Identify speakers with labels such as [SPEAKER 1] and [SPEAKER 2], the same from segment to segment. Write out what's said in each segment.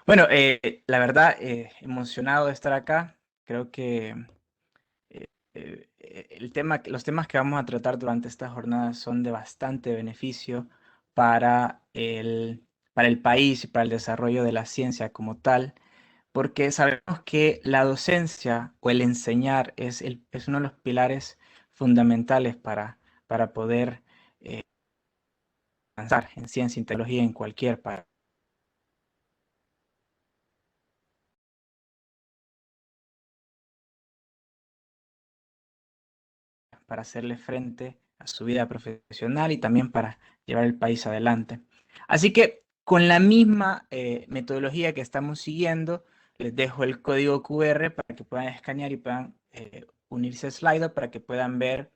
[SPEAKER 1] Bueno, la verdad, emocionado de estar acá. Creo que los temas que vamos a tratar durante esta jornada son de bastante beneficio para para el país y para el desarrollo de la ciencia como tal, porque sabemos que la docencia o el enseñar es uno de los pilares fundamentales para poder avanzar en ciencia y tecnología en cualquier país. Para hacerle frente a su vida profesional y también para llevar el país adelante. Así que con la misma metodología que estamos siguiendo, les dejo el código QR para que puedan escanear y puedan unirse a Slido para que puedan ver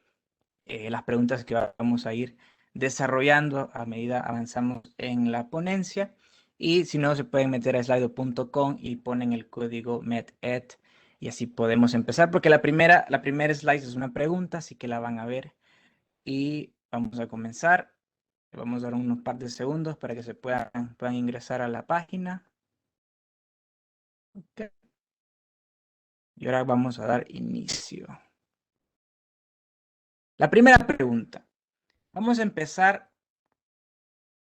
[SPEAKER 1] las preguntas que vamos a ir desarrollando a medida avanzamos en la ponencia. Y si no, se pueden meter a slido.com y ponen el código MEDED y así podemos empezar, porque la primera slide es una pregunta, así que la van a ver y vamos a comenzar. Vamos a dar unos par de segundos para que puedan ingresar a la página. Ok. Y ahora vamos a dar inicio. La primera pregunta. Vamos a empezar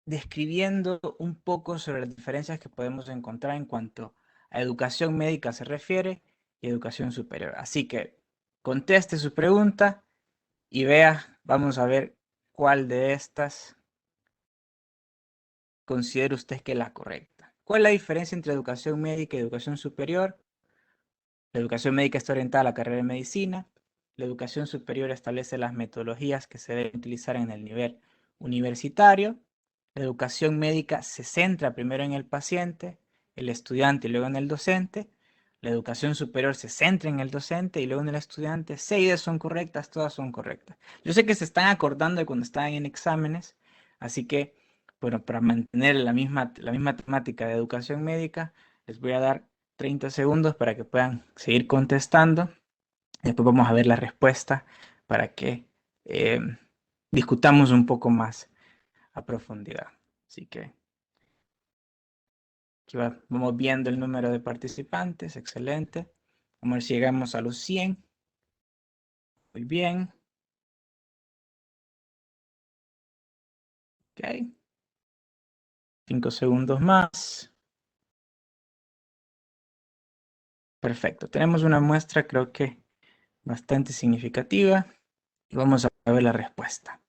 [SPEAKER 1] describiendo un poco sobre las diferencias que podemos encontrar en cuanto a educación médica se refiere y educación superior. Así que conteste su pregunta y vea, vamos a ver cuál de estas considera usted que es la correcta. ¿Cuál es la diferencia entre educación médica y educación superior? La educación médica está orientada a la carrera de medicina. La educación superior establece las metodologías que se deben utilizar en el nivel universitario. La educación médica se centra primero en el paciente, el estudiante y luego en el docente. La educación superior se centra en el docente y luego en el estudiante. 6 son correctas, todas son correctas. Yo sé que se están acordando de cuando estaban en exámenes, así que, bueno, para mantener la misma temática de educación médica, les voy a dar 30 segundos para que puedan seguir contestando. Después vamos a ver la respuesta para que eh, discutamos un poco más a profundidad. Así que aquí vamos viendo el número de participantes. Excelente. Vamos a ver si llegamos a los 100. Muy bien. Ok. 5 segundos más. Perfecto. Tenemos una muestra, creo que bastante significativa. Y vamos a ver la respuesta.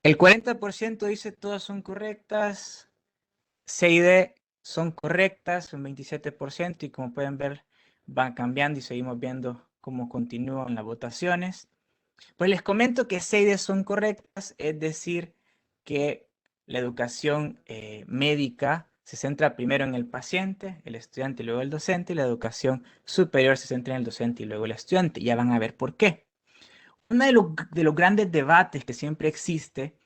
[SPEAKER 1] El 40% dice todas son correctas. C y D son correctas, un 27%, y como pueden ver, van cambiando y seguimos viendo cómo continúan las votaciones. Pues les comento que C y D son correctas, es decir, que la educación médica se centra primero en el paciente, el estudiante y luego el docente, y la educación superior se centra en el docente y luego el estudiante. Ya van a ver por qué. Uno de los grandes debates que siempre existe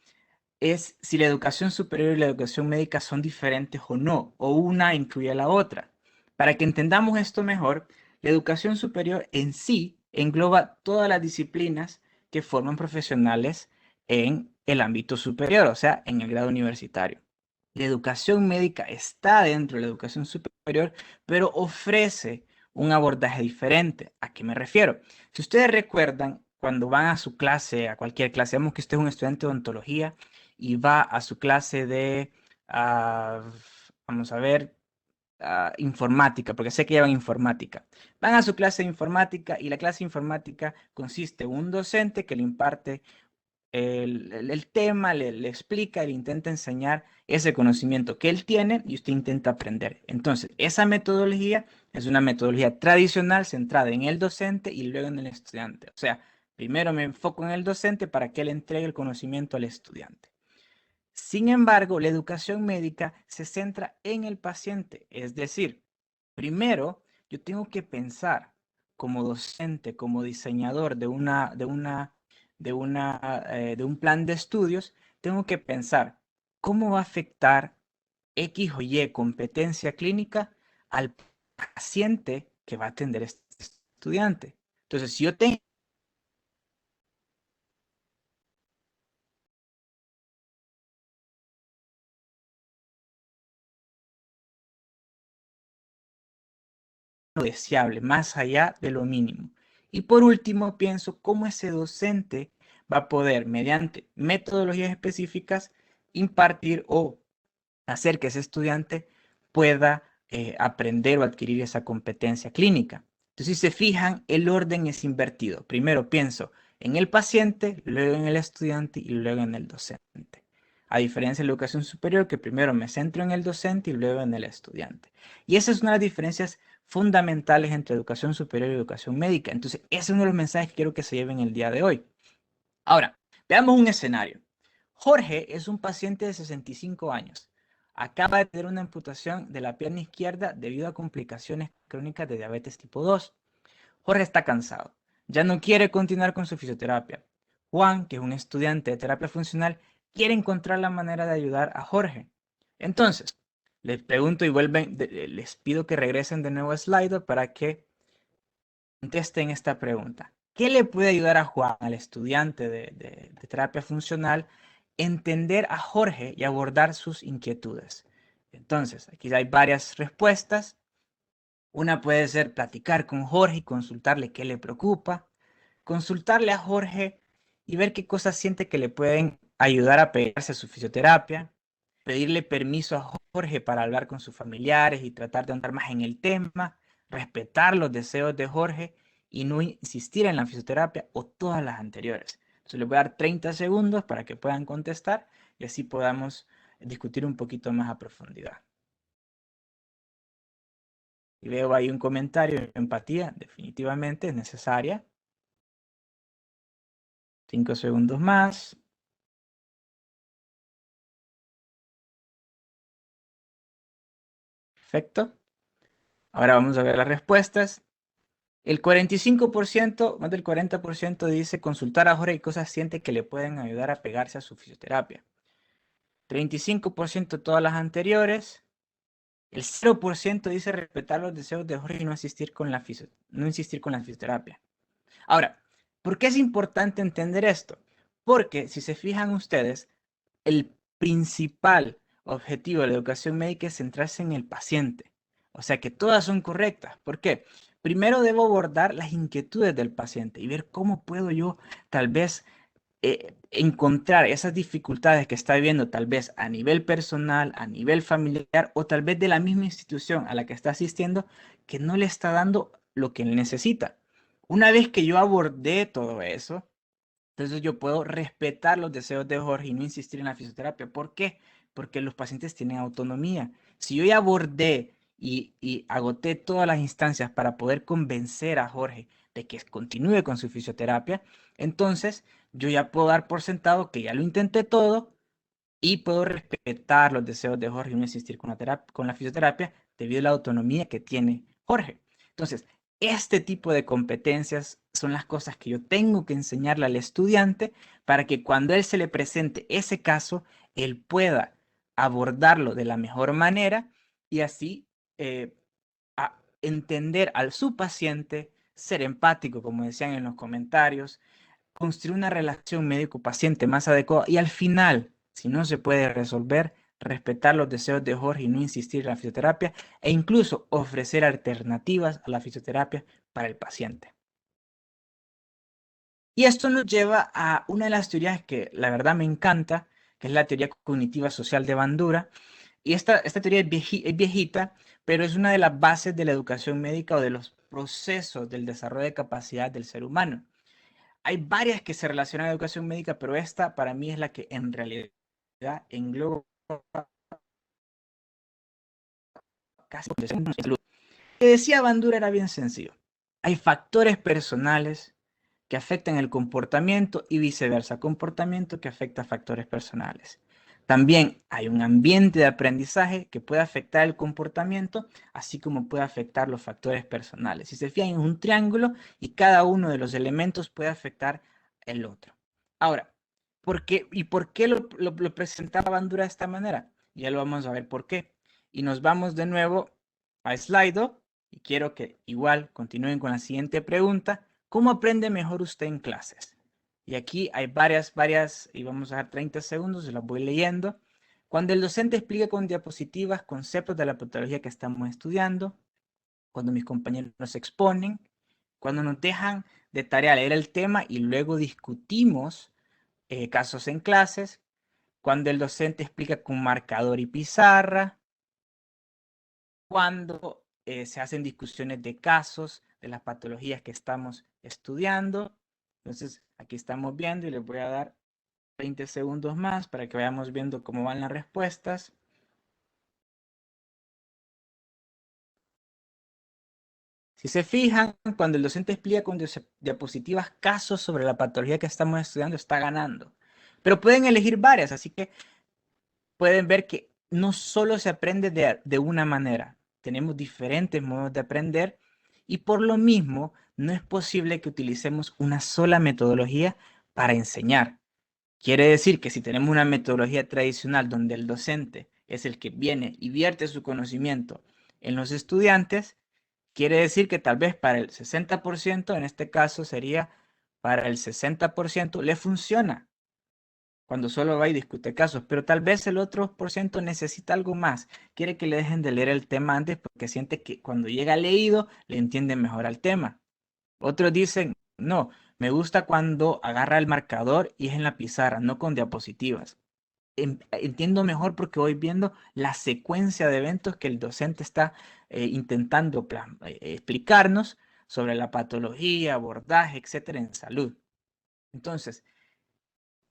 [SPEAKER 1] es si la educación superior y la educación médica son diferentes o no, o una incluye a la otra. Para que entendamos esto mejor, la educación superior en sí engloba todas las disciplinas que forman profesionales en el ámbito superior, o sea, en el grado universitario. La educación médica está dentro de la educación superior, pero ofrece un abordaje diferente. ¿A qué me refiero? Si ustedes recuerdan, cuando van a su clase, a cualquier clase, vemos que usted es un estudiante de odontología y va a su clase de, ah, vamos a ver, informática, porque sé que llevan informática. Van a su clase de informática y la clase de informática consiste en un docente que le imparte el tema, le explica, le intenta enseñar ese conocimiento que él tiene y usted intenta aprender. Entonces, esa metodología es una metodología tradicional centrada en el docente y luego en el estudiante. O sea, primero me enfoco en el docente para que él entregue el conocimiento al estudiante. Sin embargo, la educación médica se centra en el paciente, es decir, primero yo tengo que pensar como docente, como diseñador de un plan de estudios, tengo que pensar cómo va a afectar X o Y competencia clínica al paciente que va a atender este estudiante. Entonces, si yo tengo deseable, más allá de lo mínimo. Y por último, pienso cómo ese docente va a poder, mediante metodologías específicas, impartir o hacer que ese estudiante pueda aprender o adquirir esa competencia clínica. Entonces, si se fijan, el orden es invertido. Primero pienso en el paciente, luego en el estudiante y luego en el docente. A diferencia de la educación superior, que primero me centro en el docente y luego en el estudiante. Y esa es una de las diferencias fundamentales entre educación superior y educación médica. Entonces, ese es uno de los mensajes que quiero que se lleven el día de hoy. Ahora, veamos un escenario. Jorge es un paciente de 65 años. Acaba de tener una amputación de la pierna izquierda debido a complicaciones crónicas de diabetes tipo 2. Jorge está cansado. Ya no quiere continuar con su fisioterapia. Juan, que es un estudiante de terapia funcional, quiere encontrar la manera de ayudar a Jorge. Entonces, les pregunto y les pido que regresen de nuevo a Slido para que contesten esta pregunta. ¿Qué le puede ayudar a Juan, al estudiante de terapia funcional, entender a Jorge y abordar sus inquietudes? Entonces, aquí hay varias respuestas. Una puede ser platicar con Jorge y consultarle qué le preocupa, consultarle a Jorge y ver qué cosas siente que le pueden ayudar a pegarse a su fisioterapia, pedirle permiso a Jorge para hablar con sus familiares y tratar de andar más en el tema, respetar los deseos de Jorge y no insistir en la fisioterapia o todas las anteriores. Entonces les voy a dar 30 segundos para que puedan contestar y así podamos discutir un poquito más a profundidad. Y veo ahí un comentario, empatía, definitivamente es necesaria. 5 segundos más. Perfecto. Ahora vamos a ver las respuestas. El 45%, más del 40% dice consultar a Jorge y cosas siente que le pueden ayudar a pegarse a su fisioterapia. 35% todas las anteriores. El 0% dice respetar los deseos de Jorge y no insistir con la fisioterapia. Ahora, ¿por qué es importante entender esto? Porque si se fijan ustedes, el principal objetivo de la educación médica es centrarse en el paciente. O sea que todas son correctas. ¿Por qué? Primero debo abordar las inquietudes del paciente y ver cómo puedo yo tal vez encontrar esas dificultades que está viviendo tal vez a nivel personal, a nivel familiar o tal vez de la misma institución a la que está asistiendo que no le está dando lo que él necesita. Una vez que yo abordé todo eso, entonces yo puedo respetar los deseos de Jorge y no insistir en la fisioterapia. ¿Por qué? Porque los pacientes tienen autonomía. Si yo ya abordé y agoté todas las instancias para poder convencer a Jorge de que continúe con su fisioterapia, entonces yo ya puedo dar por sentado que ya lo intenté todo y puedo respetar los deseos de Jorge y no insistir con la fisioterapia debido a la autonomía que tiene Jorge. Entonces, este tipo de competencias son las cosas que yo tengo que enseñarle al estudiante para que cuando él se le presente ese caso, él pueda abordarlo de la mejor manera y así entender a su paciente, ser empático, como decían en los comentarios, construir una relación médico-paciente más adecuada y al final, si no se puede resolver, respetar los deseos de Jorge y no insistir en la fisioterapia e incluso ofrecer alternativas a la fisioterapia para el paciente. Y esto nos lleva a una de las teorías que la verdad me encanta, que es la teoría cognitiva social de Bandura. Y esta teoría es viejita, pero es una de las bases de la educación médica o de los procesos del desarrollo de capacidad del ser humano. Hay varias que se relacionan a la educación médica, pero esta para mí es la que en realidad engloba casi la salud. Lo que decía Bandura era bien sencillo. Hay factores personales que afectan el comportamiento y viceversa, comportamiento que afecta a factores personales. También hay un ambiente de aprendizaje que puede afectar el comportamiento, así como puede afectar los factores personales. Si se fijan, es un triángulo y cada uno de los elementos puede afectar el otro. Ahora, ¿por qué lo presentaba Bandura de esta manera? Ya lo vamos a ver por qué. Y nos vamos de nuevo a Slido y quiero que igual continúen con la siguiente pregunta. ¿Cómo aprende mejor usted en clases? Y aquí hay varias, y vamos a dar 30 segundos, se las voy leyendo. Cuando el docente explique con diapositivas conceptos de la patología que estamos estudiando, cuando mis compañeros nos exponen, cuando nos dejan de tarea leer el tema y luego discutimos casos en clases, cuando el docente explica con marcador y pizarra, cuando se hacen discusiones de casos, de las patologías que estamos estudiando. Entonces, aquí estamos viendo y les voy a dar 20 segundos más para que vayamos viendo cómo van las respuestas. Si se fijan, cuando el docente explica con diapositivas casos sobre la patología que estamos estudiando, está ganando. Pero pueden elegir varias, así que pueden ver que no solo se aprende de una manera, tenemos diferentes modos de aprender y por lo mismo no es posible que utilicemos una sola metodología para enseñar. Quiere decir que si tenemos una metodología tradicional donde el docente es el que viene y vierte su conocimiento en los estudiantes, quiere decir que tal vez para el 60%, en este caso sería para el 60%, le funciona cuando solo va y discute casos, pero tal vez el otro por ciento necesita algo más. Quiere que le dejen de leer el tema antes porque siente que cuando llega leído le entiende mejor al tema. Otros dicen, no, me gusta cuando agarra el marcador y es en la pizarra, no con diapositivas. Entiendo mejor porque voy viendo la secuencia de eventos que el docente está intentando explicarnos sobre la patología, abordaje, etcétera, en salud. Entonces,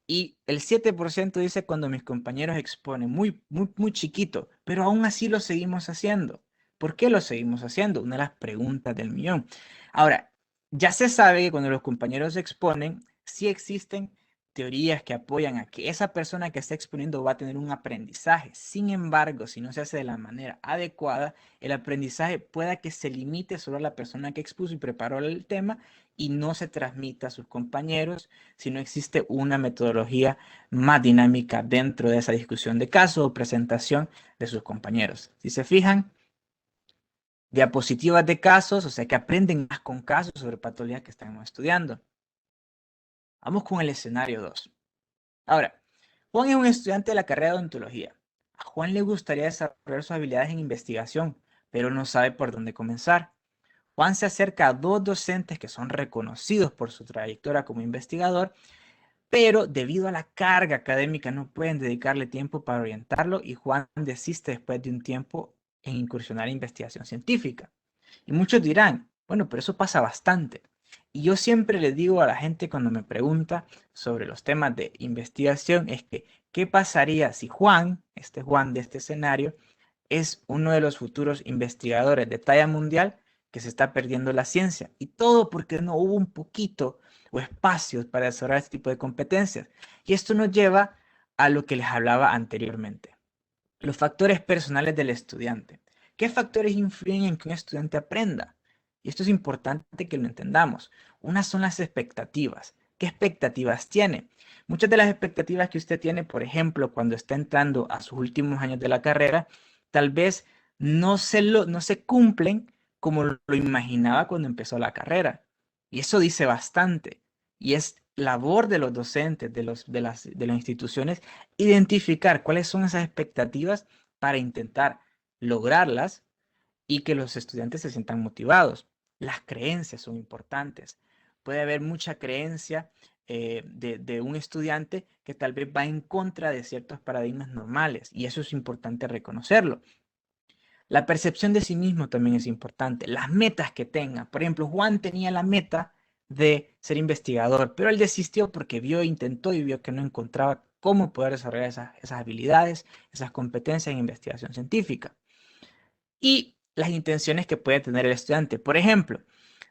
[SPEAKER 1] y el 7% dice cuando mis compañeros exponen, muy chiquito, pero aún así lo seguimos haciendo. ¿Por qué lo seguimos haciendo? Una de las preguntas del millón. Ahora, ya se sabe que cuando los compañeros exponen, sí existen teorías que apoyan a que esa persona que está exponiendo va a tener un aprendizaje. Sin embargo, si no se hace de la manera adecuada, el aprendizaje pueda que se limite solo a la persona que expuso y preparó el tema y no se transmita a sus compañeros si no existe una metodología más dinámica dentro de esa discusión de caso o presentación de sus compañeros. Si se fijan, diapositivas de casos, o sea que aprenden más con casos sobre patologías que estamos estudiando. Vamos con el escenario 2. Ahora, Juan es un estudiante de la carrera de odontología. A Juan le gustaría desarrollar sus habilidades en investigación, pero no sabe por dónde comenzar. Juan se acerca a dos docentes que son reconocidos por su trayectoria como investigador, pero debido a la carga académica no pueden dedicarle tiempo para orientarlo y Juan desiste después de un tiempo en incursionar en investigación científica. Y muchos dirán, bueno, pero eso pasa bastante. Y yo siempre le digo a la gente cuando me pregunta sobre los temas de investigación es que, ¿qué pasaría si Juan, este Juan de este escenario, es uno de los futuros investigadores de talla mundial que se está perdiendo la ciencia? Y todo porque no hubo un poquito o espacios para desarrollar este tipo de competencias. Y esto nos lleva a lo que les hablaba anteriormente. Los factores personales del estudiante. ¿Qué factores influyen en que un estudiante aprenda? Y esto es importante que lo entendamos. Unas son las expectativas. ¿Qué expectativas tiene? Muchas de las expectativas que usted tiene, por ejemplo, cuando está entrando a sus últimos años de la carrera, tal vez no se cumplen como lo imaginaba cuando empezó la carrera. Y eso dice bastante. Y es labor de los docentes, de las instituciones, identificar cuáles son esas expectativas para intentar lograrlas y que los estudiantes se sientan motivados. Las creencias son importantes. Puede haber mucha creencia de un estudiante que tal vez va en contra de ciertos paradigmas normales y eso es importante reconocerlo. La percepción de sí mismo también es importante. Las metas que tenga. Por ejemplo, Juan tenía la meta de ser investigador, pero él desistió porque intentó y vio que no encontraba cómo poder desarrollar esas habilidades, esas competencias en investigación científica. Y las intenciones que puede tener el estudiante. Por ejemplo,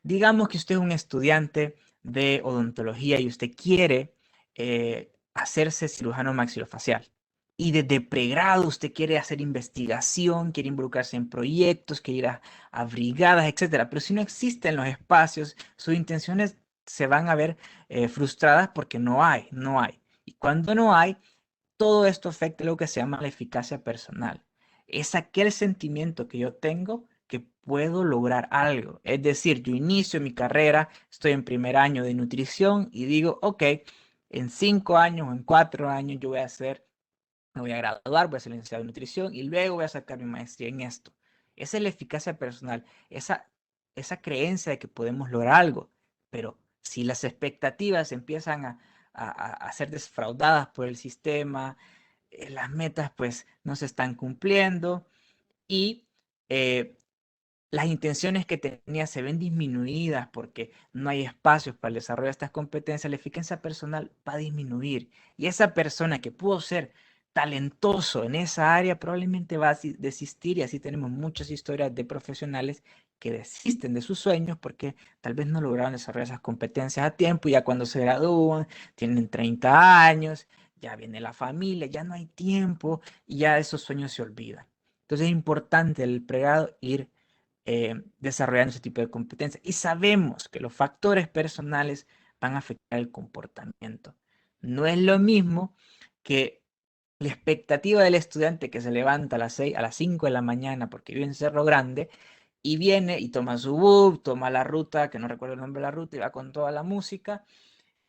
[SPEAKER 1] digamos que usted es un estudiante de odontología y usted quiere hacerse cirujano maxilofacial. Y desde pregrado usted quiere hacer investigación, quiere involucrarse en proyectos, quiere ir a brigadas, etcétera. Pero si no existen los espacios, sus intenciones se van a ver frustradas porque no hay. Y cuando no hay, todo esto afecta lo que se llama la eficacia personal. Es aquel sentimiento que yo tengo que puedo lograr algo. Es decir, yo inicio mi carrera, estoy en primer año de nutrición y digo, ok, en 5 años o en 4 años yo me voy a graduar, voy a ser licenciado en nutrición y luego voy a sacar mi maestría en esto. Esa es la eficacia personal, esa creencia de que podemos lograr algo. Pero si las expectativas empiezan a ser desfraudadas por el sistema, las metas pues no se están cumpliendo y las intenciones que tenía se ven disminuidas porque no hay espacios para el desarrollo de estas competencias, la eficacia personal va a disminuir. Y esa persona que pudo ser talentoso en esa área probablemente va a desistir, y así tenemos muchas historias de profesionales que desisten de sus sueños porque tal vez no lograron desarrollar esas competencias a tiempo, y ya cuando se gradúan, tienen 30 años, ya viene la familia, ya no hay tiempo y ya esos sueños se olvidan. Entonces es importante el pregrado ir desarrollando ese tipo de competencias. Y sabemos que los factores personales van a afectar el comportamiento. No es lo mismo que la expectativa del estudiante que se levanta a las 6, a las 5 de la mañana porque vive en Cerro Grande y viene y toma su bus, toma la ruta, que no recuerdo el nombre de la ruta, y va con toda la música.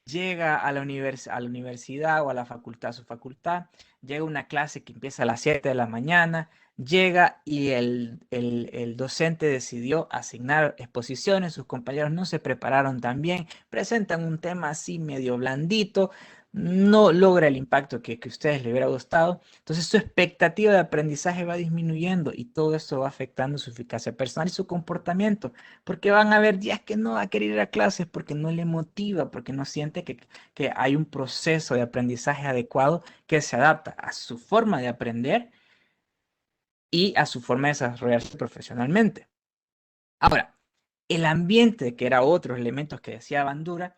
[SPEAKER 1] Llega a la universidad o a la facultad, a su facultad, llega a una clase que empieza a las 7 de la mañana, llega y el docente decidió asignar exposiciones, sus compañeros no se prepararon tan bien, presentan un tema así medio blandito, no logra el impacto que a ustedes les hubiera gustado, entonces su expectativa de aprendizaje va disminuyendo y todo eso va afectando su eficacia personal y su comportamiento, porque van a haber días que no va a querer ir a clases porque no le motiva, porque no siente que hay un proceso de aprendizaje adecuado que se adapta a su forma de aprender y a su forma de desarrollarse profesionalmente. Ahora, el ambiente, que era otro elemento que decía Bandura,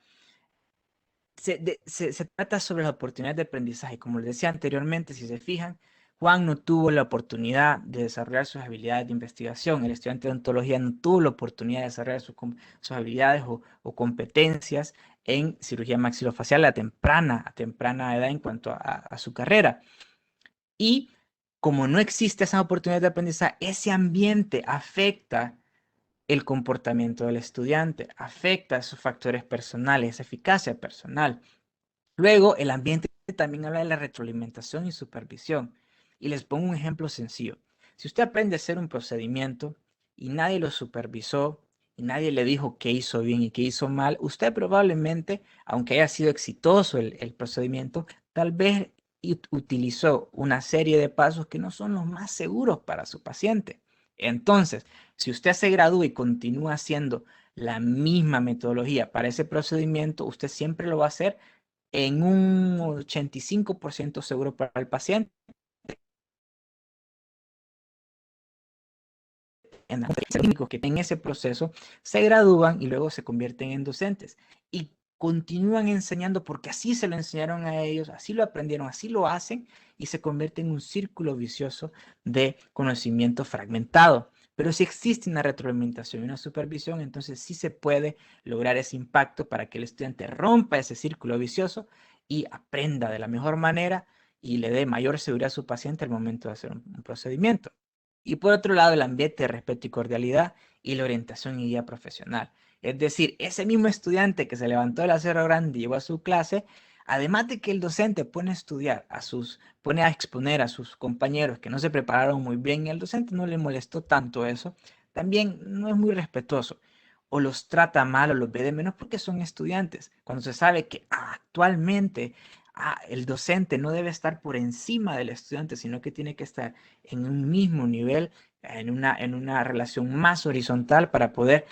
[SPEAKER 1] se trata sobre las oportunidades de aprendizaje. Como les decía anteriormente, si se fijan, Juan no tuvo la oportunidad de desarrollar sus habilidades de investigación. El estudiante de odontología no tuvo la oportunidad de desarrollar sus habilidades o competencias en cirugía maxilofacial a temprana edad en cuanto a su carrera. Y como no existe esa oportunidad de aprendizaje, ese ambiente afecta el comportamiento del estudiante, afecta sus factores personales, esa eficacia personal. Luego, el ambiente también habla de la retroalimentación y supervisión. Y les pongo un ejemplo sencillo. Si usted aprende a hacer un procedimiento y nadie lo supervisó y nadie le dijo qué hizo bien y qué hizo mal, usted probablemente, aunque haya sido exitoso el procedimiento, tal vez utilizó una serie de pasos que no son los más seguros para su paciente. Entonces, si usted se gradúa y continúa haciendo la misma metodología para ese procedimiento, usted siempre lo va a hacer en un 85% seguro para el paciente. En los técnicos que en ese proceso se gradúan y luego se convierten en docentes y continúan enseñando porque así se lo enseñaron a ellos, así lo aprendieron, así lo hacen, y se convierte en un círculo vicioso de conocimiento fragmentado. Pero si existe una retroalimentación y una supervisión, entonces sí se puede lograr ese impacto para que el estudiante rompa ese círculo vicioso y aprenda de la mejor manera y le dé mayor seguridad a su paciente al momento de hacer un procedimiento. Y por otro lado, el ambiente de respeto y cordialidad y la orientación y guía profesional. Es decir, ese mismo estudiante que se levantó de la Cerro Grande y llegó a su clase, además de que el docente pone a estudiar pone a exponer a sus compañeros que no se prepararon muy bien y al docente no le molestó tanto eso, también no es muy respetuoso o los trata mal o los ve de menos porque son estudiantes. Cuando se sabe que actualmente el docente no debe estar por encima del estudiante, sino que tiene que estar en un mismo nivel, en una relación más horizontal para poder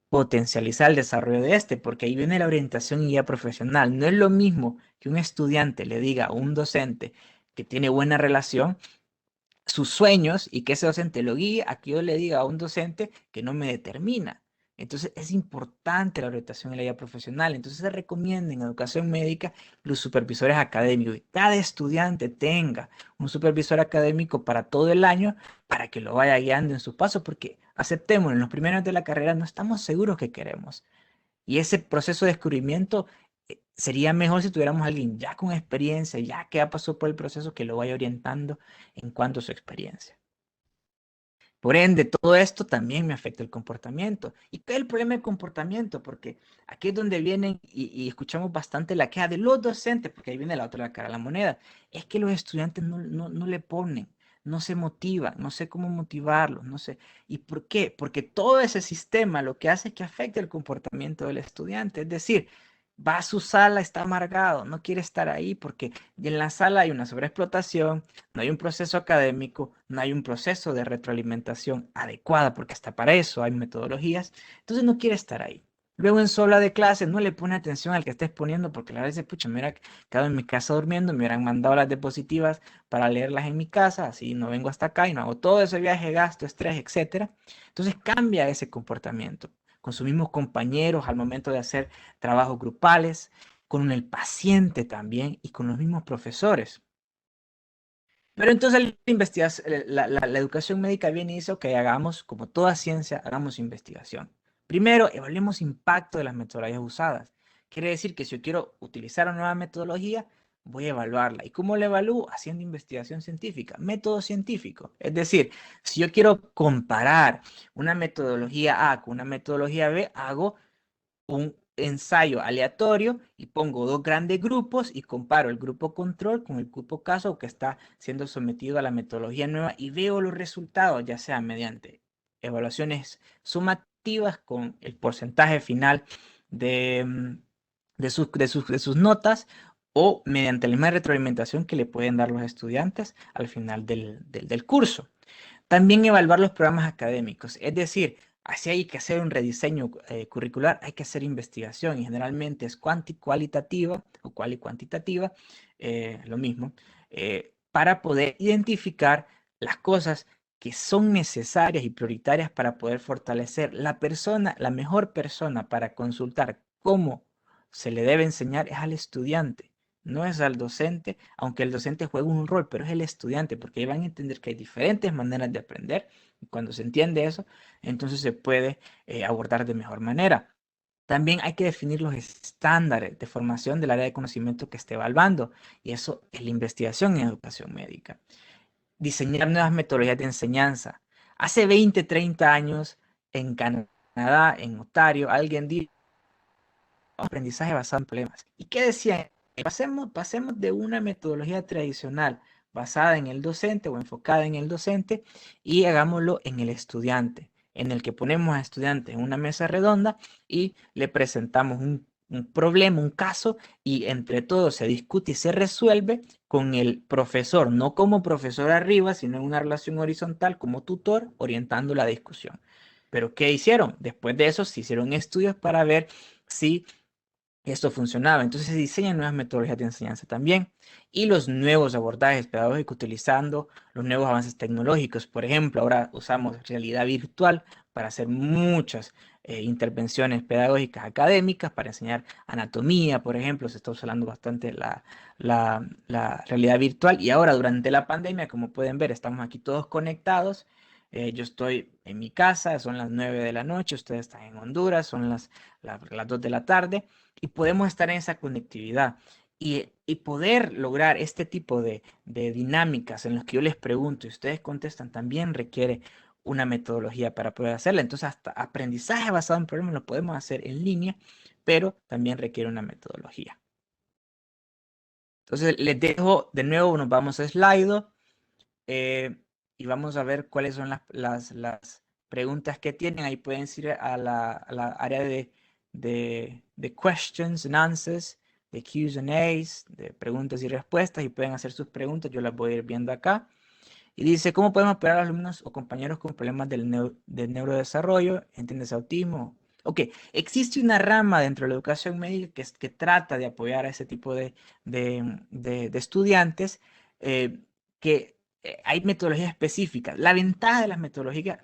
[SPEAKER 1] potencializar el desarrollo de este, porque ahí viene la orientación y guía profesional. No es lo mismo que un estudiante le diga a un docente que tiene buena relación sus sueños y que ese docente lo guíe a que yo le diga a un docente que no me determina. Entonces es importante la orientación y la guía profesional. Entonces se recomienda en educación médica los supervisores académicos. Y cada estudiante tenga un supervisor académico para todo el año para que lo vaya guiando en su paso, porque aceptemos, en los primeros años de la carrera no estamos seguros que queremos. Y ese proceso de descubrimiento sería mejor si tuviéramos a alguien ya con experiencia, ya que ha pasado por el proceso, que lo vaya orientando en cuanto a su experiencia. Por ende, todo esto también me afecta el comportamiento. ¿Y qué es el problema del comportamiento? Porque aquí es donde vienen y escuchamos bastante la queja de los docentes, porque ahí viene la otra cara de la moneda. Es que los estudiantes no le ponen, no se motivan, no sé cómo motivarlos, no sé. ¿Y por qué? Porque todo ese sistema lo que hace es que afecte el comportamiento del estudiante. Es decir, va a su sala, está amargado, no quiere estar ahí porque en la sala hay una sobreexplotación, no hay un proceso académico, no hay un proceso de retroalimentación adecuada, porque hasta para eso hay metodologías, entonces no quiere estar ahí. Luego en su aula de clase no le pone atención al que está exponiendo porque la verdad dice, pucha, me hubiera quedado en mi casa durmiendo, me hubieran mandado las diapositivas para leerlas en mi casa, así no vengo hasta acá y no hago todo ese viaje, gasto, estrés, etcétera. Entonces cambia ese comportamiento con sus mismos compañeros al momento de hacer trabajos grupales, con el paciente también y con los mismos profesores. Pero entonces la educación médica viene y dice, ok, hagamos, como toda ciencia, hagamos investigación. Primero, evaluemos impacto de las metodologías usadas. Quiere decir que si yo quiero utilizar una nueva metodología, voy a evaluarla. ¿Y cómo la evalúo? Haciendo investigación científica, método científico. Es decir, si yo quiero comparar una metodología A con una metodología B, hago un ensayo aleatorio y pongo dos grandes grupos y comparo el grupo control con el grupo caso que está siendo sometido a la metodología nueva y veo los resultados, ya sea mediante evaluaciones sumativas con el porcentaje final de, de sus notas o mediante la misma retroalimentación que le pueden dar los estudiantes al final del curso. También evaluar los programas académicos, es decir, así hay que hacer un rediseño curricular, hay que hacer investigación y generalmente es cualitativa o cuantitativa, lo mismo, para poder identificar las cosas que son necesarias y prioritarias para poder fortalecer la persona, la mejor persona para consultar cómo se le debe enseñar es al estudiante. No es al docente, aunque el docente juega un rol, pero es el estudiante, porque ahí van a entender que hay diferentes maneras de aprender. Y cuando se entiende eso, entonces se puede abordar de mejor manera. También hay que definir los estándares de formación del área de conocimiento que esté evaluando, y eso es la investigación en educación médica. Diseñar nuevas metodologías de enseñanza. Hace 20, 30 años en Canadá, en Ontario, alguien dijo aprendizaje basado en problemas. ¿Y qué decían? Pasemos de una metodología tradicional basada en el docente o enfocada en el docente y hagámoslo en el estudiante, en el que ponemos a estudiante en una mesa redonda y le presentamos un problema, un caso, y entre todos se discute y se resuelve con el profesor, no como profesor arriba, sino en una relación horizontal como tutor, orientando la discusión. Pero ¿qué hicieron? Después de eso se hicieron estudios para ver si esto funcionaba. Entonces se diseñan nuevas metodologías de enseñanza también y los nuevos abordajes pedagógicos utilizando los nuevos avances tecnológicos. Por ejemplo, ahora usamos realidad virtual para hacer muchas intervenciones pedagógicas académicas, para enseñar anatomía, por ejemplo. Se está usando bastante la realidad virtual y ahora durante la pandemia, como pueden ver, estamos aquí todos conectados. Yo estoy en mi casa, son las 9 de la noche, ustedes están en Honduras, son las 2 de la tarde y podemos estar en esa conectividad y poder lograr este tipo de dinámicas en las que yo les pregunto y ustedes contestan también requiere una metodología para poder hacerla. Entonces, hasta aprendizaje basado en problemas lo podemos hacer en línea, pero también requiere una metodología. Entonces, les dejo de nuevo, nos vamos a Slido y vamos a ver cuáles son las preguntas que tienen. Ahí pueden ir a la área de questions and answers, de Q's and A's, de preguntas y respuestas, y pueden hacer sus preguntas. Yo las voy a ir viendo acá. Y dice, ¿cómo podemos apoyar a los alumnos o compañeros con problemas del neurodesarrollo? ¿Entiendes autismo? Ok, existe una rama dentro de la educación médica que trata de apoyar a ese tipo de estudiantes que hay metodologías específicas. La ventaja de las metodologías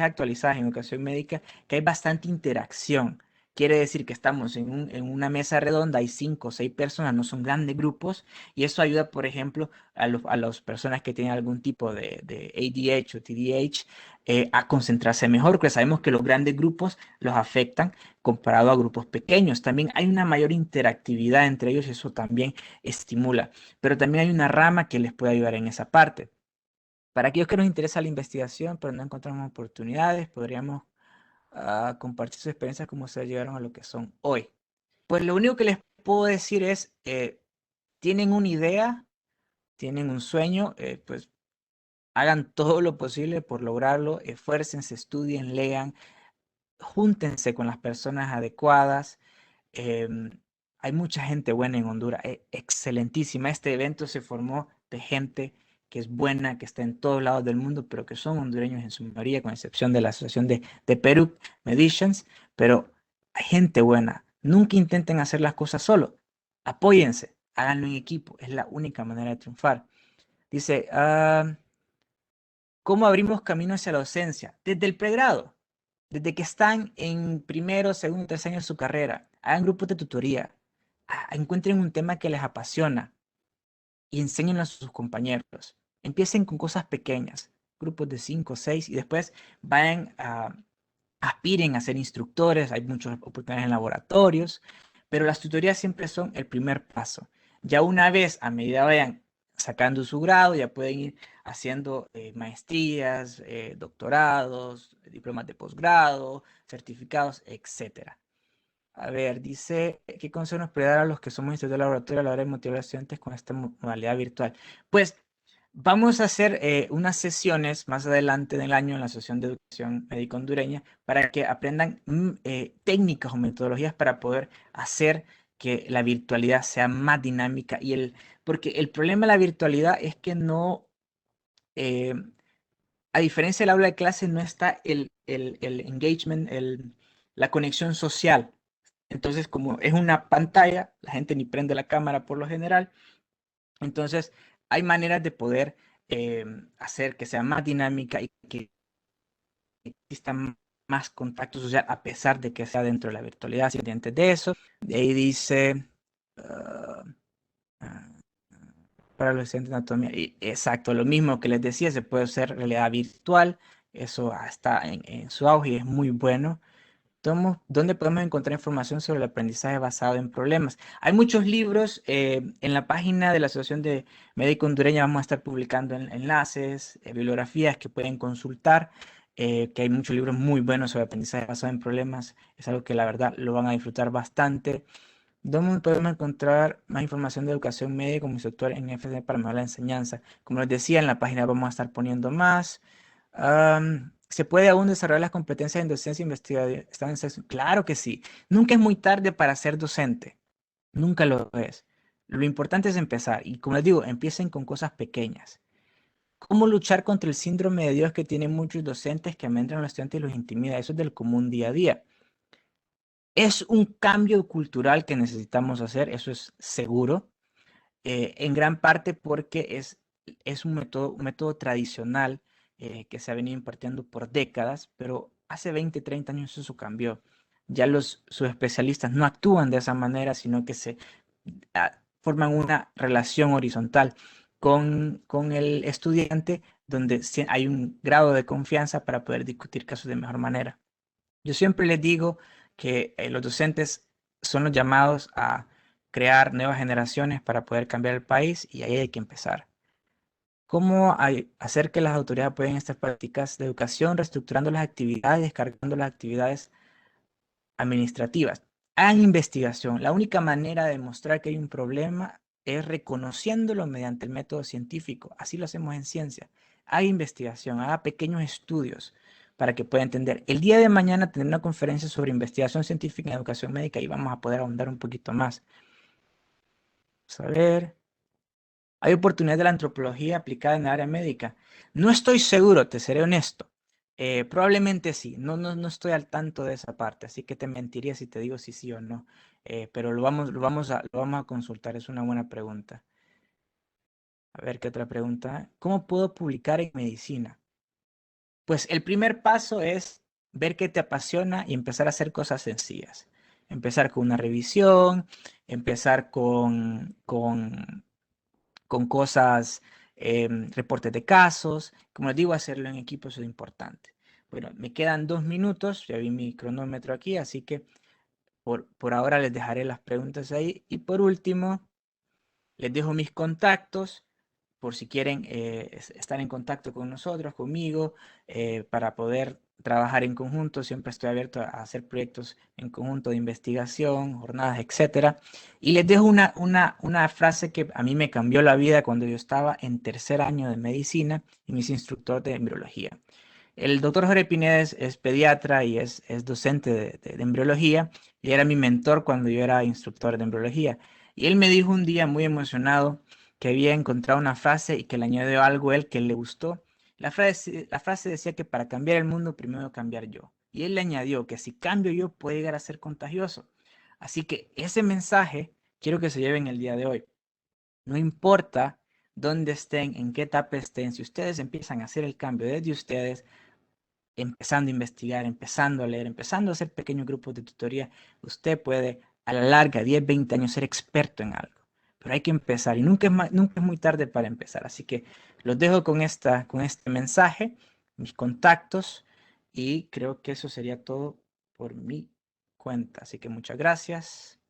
[SPEAKER 1] actualizadas en educación médica es que hay bastante interacción. Quiere decir que estamos en una mesa redonda, hay 5 o 6 personas, no son grandes grupos, y eso ayuda, por ejemplo, a las personas que tienen algún tipo de ADH o TDAH a concentrarse mejor, porque sabemos que los grandes grupos los afectan comparado a grupos pequeños. También hay una mayor interactividad entre ellos y eso también estimula. Pero también hay una rama que les puede ayudar en esa parte. Para aquellos que nos interesa la investigación, pero no encontramos oportunidades, podríamos compartir sus experiencias cómo se llegaron a lo que son hoy. Pues lo único que les puedo decir es, tienen una idea, tienen un sueño, pues Hagan todo lo posible por lograrlo, esfuércense, estudien, lean, júntense con las personas adecuadas. Em, Hay mucha gente buena en Honduras, excelentísima. Este evento se formó de gente que es buena, que está en todos lados del mundo, pero que son hondureños en su mayoría, con excepción de la Asociación de Perú Medicians, pero hay gente buena. Nunca intenten hacer las cosas solo. Apóyense, háganlo en equipo, es la única manera de triunfar. Dice, ¿cómo abrimos camino hacia la docencia? Desde el pregrado, desde que están en primero, segundo, tercer año de su carrera. Hagan grupos de tutoría. Encuentren un tema que les apasiona y enséñenlo a sus compañeros. Empiecen con cosas pequeñas, grupos de 5 o 6, y después vayan a aspiren a ser instructores. Hay muchas oportunidades en laboratorios, pero las tutorías siempre son el primer paso. Ya una vez, a medida vayan sacando su grado, ya pueden ir haciendo maestrías, doctorados, diplomas de posgrado, certificados, etcétera. A ver, dice, ¿qué consejo nos puede dar a los que somos instructores de laboratorio a la hora de motivar a los estudiantes con esta modalidad virtual? Pues vamos a hacer unas sesiones más adelante del año en la Asociación de Educación Médica Hondureña para que aprendan técnicas o metodologías para poder hacer que la virtualidad sea más dinámica. Porque el problema de la virtualidad es que no, eh, a diferencia del aula de clase, no está el engagement, la conexión social. Entonces, como es una pantalla, la gente ni prende la cámara por lo general. Entonces, hay maneras de poder hacer que sea más dinámica y que exista más contacto social a pesar de que sea dentro de la virtualidad. Si pendientes de eso, de ahí dice ah, ah, para los estudiantes de anatomía. Y exacto, lo mismo que les decía, se puede hacer realidad virtual. Eso está en su auge y es muy bueno. ¿Dónde podemos encontrar información sobre el aprendizaje basado en problemas? Hay muchos libros en la página de la Asociación de Médico Hondureña. Vamos a estar publicando enlaces, bibliografías que pueden consultar, que hay muchos libros muy buenos sobre aprendizaje basado en problemas. Es algo que la verdad lo van a disfrutar bastante. ¿Dónde podemos encontrar más información de educación médica como instructor en FCD para mejorar la enseñanza? Como les decía, en la página vamos a estar poniendo más. ¿Se puede aún desarrollar las competencias en docencia e investigación? Claro que sí. Nunca es muy tarde para ser docente. Nunca lo es. Lo importante es empezar. Y como les digo, empiecen con cosas pequeñas. ¿Cómo luchar contra el síndrome de Dios que tienen muchos docentes que amedrentan a los estudiantes y los intimida? Eso es del común día a día. Es un cambio cultural que necesitamos hacer, eso es seguro, en gran parte porque es un método tradicional que se ha venido impartiendo por décadas, pero hace 20, 30 años eso cambió. Ya los subespecialistas no actúan de esa manera, sino que forman una relación horizontal con el estudiante donde hay un grado de confianza para poder discutir casos de mejor manera. Yo siempre les digo que los docentes son los llamados a crear nuevas generaciones para poder cambiar el país y ahí hay que empezar. ¿Cómo hacer que las autoridades apoyen estas prácticas de educación, reestructurando las actividades, descargando las actividades administrativas? Hagan investigación. La única manera de demostrar que hay un problema es reconociéndolo mediante el método científico. Así lo hacemos en ciencia. Haga investigación, haga pequeños estudios para que pueda entender. El día de mañana tendré una conferencia sobre investigación científica en educación médica y vamos a poder ahondar un poquito más. Vamos a ver. ¿Hay oportunidad de la antropología aplicada en el área médica? No estoy seguro, te seré honesto. Probablemente sí, no estoy al tanto de esa parte, así que te mentiría si te digo si sí o no. Pero lo vamos a consultar, es una buena pregunta. A ver, ¿qué otra pregunta? ¿Cómo puedo publicar en medicina? Pues el primer paso es ver qué te apasiona y empezar a hacer cosas sencillas. Empezar con una revisión, empezar con cosas, reportes de casos. Como les digo, hacerlo en equipo es importante. Bueno, me quedan 2 minutos, ya vi mi cronómetro aquí, así que por ahora les dejaré las preguntas ahí. Y por último, les dejo mis contactos por si quieren estar en contacto con nosotros, conmigo, para poder trabajar en conjunto, siempre estoy abierto a hacer proyectos en conjunto de investigación, jornadas, etcétera. Y les dejo una frase que a mí me cambió la vida cuando yo estaba en tercer año de medicina y mis instructores de embriología. El doctor Jorge Pineda es pediatra y es docente de embriología y era mi mentor cuando yo era instructor de embriología. Y él me dijo un día muy emocionado que había encontrado una frase y que le añadió algo a él que le gustó. La frase decía que para cambiar el mundo primero cambiar yo. Y él le añadió que si cambio yo puede llegar a ser contagioso. Así que ese mensaje quiero que se lleven el día de hoy. No importa dónde estén, en qué etapa estén, si ustedes empiezan a hacer el cambio desde ustedes, empezando a investigar, empezando a leer, empezando a hacer pequeños grupos de tutoría, usted puede a la larga, 10, 20 años, ser experto en algo. Pero hay que empezar y nunca es muy tarde para empezar. Así que los dejo con este mensaje, mis contactos, y creo que eso sería todo por mi cuenta. Así que muchas gracias.